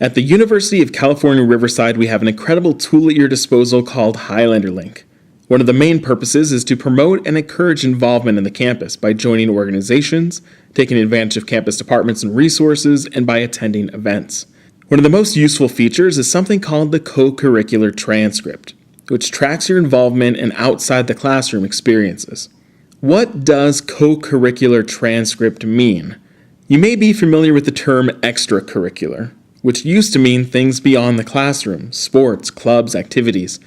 At the University of California, Riverside, we have an incredible tool at your disposal called Highlander Link. One of the main purposes is to promote and encourage involvement in the campus by joining organizations, taking advantage of campus departments and resources, and by attending events. One of the most useful features is something called the Co-Curricular Transcript, which tracks your involvement in outside the classroom experiences. What does Co-Curricular Transcript mean? You may be familiar with the term extracurricular, which used to mean things beyond the classroom, sports, clubs, activities.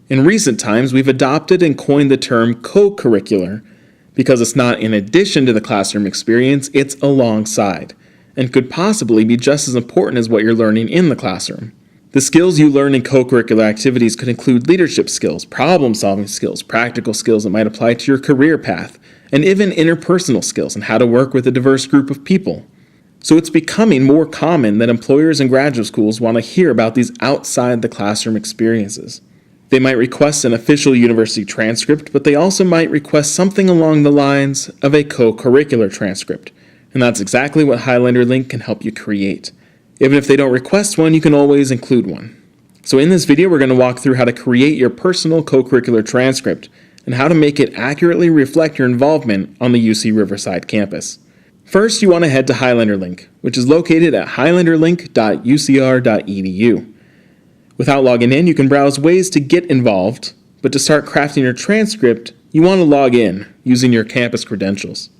In recent times, we've adopted and coined the term co-curricular because it's not in addition to the classroom experience, it's alongside, and could possibly be just as important as what you're learning in the classroom. The skills you learn in co-curricular activities could include leadership skills, problem-solving skills, practical skills that might apply to your career path, and even interpersonal skills and how to work with a diverse group of people. So it's becoming more common that employers and graduate schools want to hear about these outside the classroom experiences. They might request an official university transcript, but they also might request something along the lines of a co-curricular transcript. And that's exactly what Highlander Link can help you create. Even if they don't request one, you can always include one. So in this video, we're going to walk through how to create your personal co-curricular transcript and how to make it accurately reflect your involvement on the UC Riverside campus. First, you want to head to Highlander Link, which is located at highlanderlink.ucr.edu. Without logging in, you can browse ways to get involved, but to start crafting your transcript, you want to log in using your campus credentials.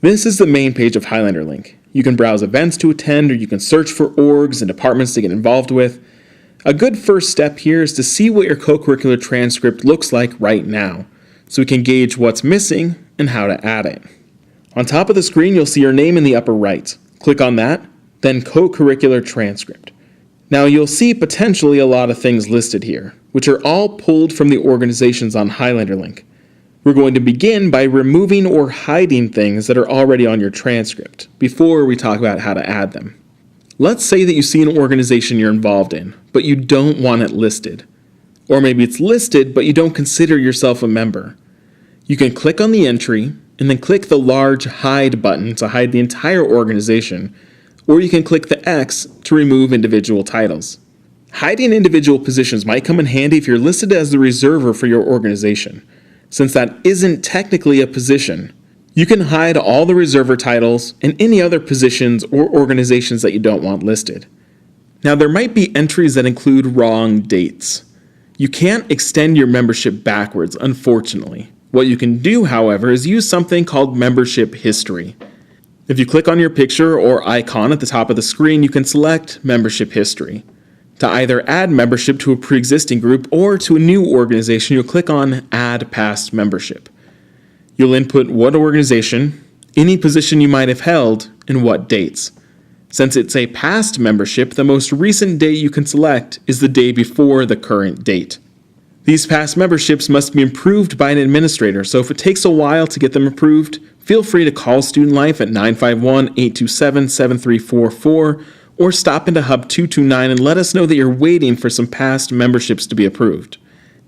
This is the main page of Highlander Link. You can browse events to attend, or you can search for orgs and departments to get involved with. A good first step here is to see what your co-curricular transcript looks like right now, so we can gauge what's missing and how to add it. On top of the screen, you'll see your name in the upper right. Click on that, then Co-Curricular Transcript. Now you'll see potentially a lot of things listed here, which are all pulled from the organizations on Highlander Link. We're going to begin by removing or hiding things that are already on your transcript before we talk about how to add them. Let's say that you see an organization you're involved in, but you don't want it listed. Or maybe it's listed, but you don't consider yourself a member. You can click on the entry, and then click the large Hide button to hide the entire organization, or you can click the X to remove individual titles. Hiding individual positions might come in handy if you're listed as the reserver for your organization. Since that isn't technically a position, you can hide all the reserver titles and any other positions or organizations that you don't want listed. Now, there might be entries that include wrong dates. You can't extend your membership backwards, unfortunately. What you can do, however, is use something called membership history. If you click on your picture or icon at the top of the screen, you can select membership history. To either add membership to a pre-existing group or to a new organization, you'll click on Add Past Membership. You'll input what organization, any position you might have held, and what dates. Since it's a past membership, the most recent date you can select is the day before the current date. These past memberships must be approved by an administrator, so if it takes a while to get them approved, feel free to call Student Life at 951-827-7344 or stop into Hub 229 and let us know that you're waiting for some past memberships to be approved.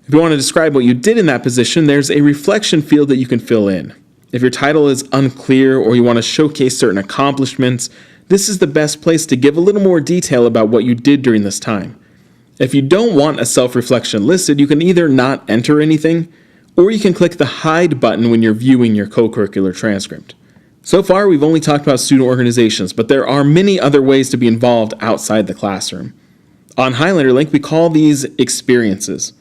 If you want to describe what you did in that position, there's a reflection field that you can fill in. If your title is unclear or you want to showcase certain accomplishments, this is the best place to give a little more detail about what you did during this time. If you don't want a self-reflection listed, you can either not enter anything, or you can click the Hide button when you're viewing your co-curricular transcript. So far, we've only talked about student organizations, but there are many other ways to be involved outside the classroom. On Highlander Link, we call these experiences.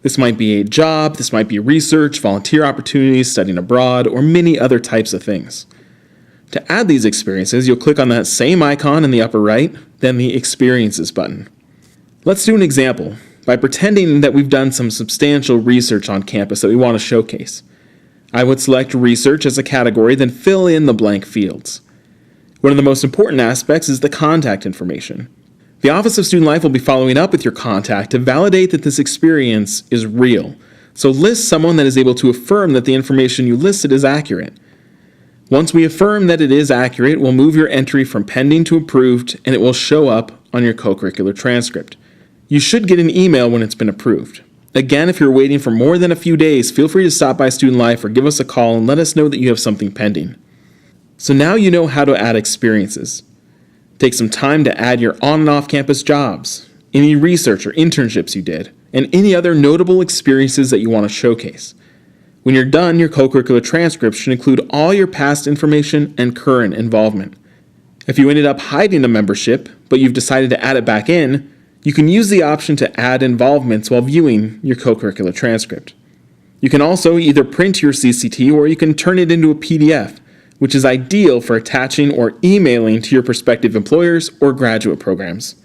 This might be a job, this might be research, volunteer opportunities, studying abroad, or many other types of things. To add these experiences, you'll click on that same icon in the upper right, then the Experiences button. Let's do an example by pretending that we've done some substantial research on campus that we want to showcase. I would select research as a category, then fill in the blank fields. One of the most important aspects is the contact information. The Office of Student Life will be following up with your contact to validate that this experience is real. So list someone that is able to affirm that the information you listed is accurate. Once we affirm that it is accurate, we'll move your entry from pending to approved, and it will show up on your co-curricular transcript. You should get an email when it's been approved. Again, if you're waiting for more than a few days, feel free to stop by Student Life or give us a call and let us know that you have something pending. So now you know how to add experiences. Take some time to add your on and off campus jobs, any research or internships you did, and any other notable experiences that you want to showcase. When you're done, your co-curricular transcript should include all your past information and current involvement. If you ended up hiding a membership, but you've decided to add it back in, you can use the option to add involvements while viewing your co-curricular transcript. You can also either print your CCT or you can turn it into a PDF, which is ideal for attaching or emailing to your prospective employers or graduate programs.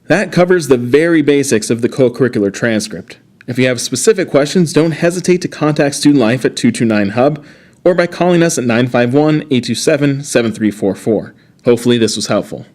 That covers the very basics of the co-curricular transcript. If you have specific questions, don't hesitate to contact Student Life at 229-HUB or by calling us at 951-827-7344. Hopefully this was helpful.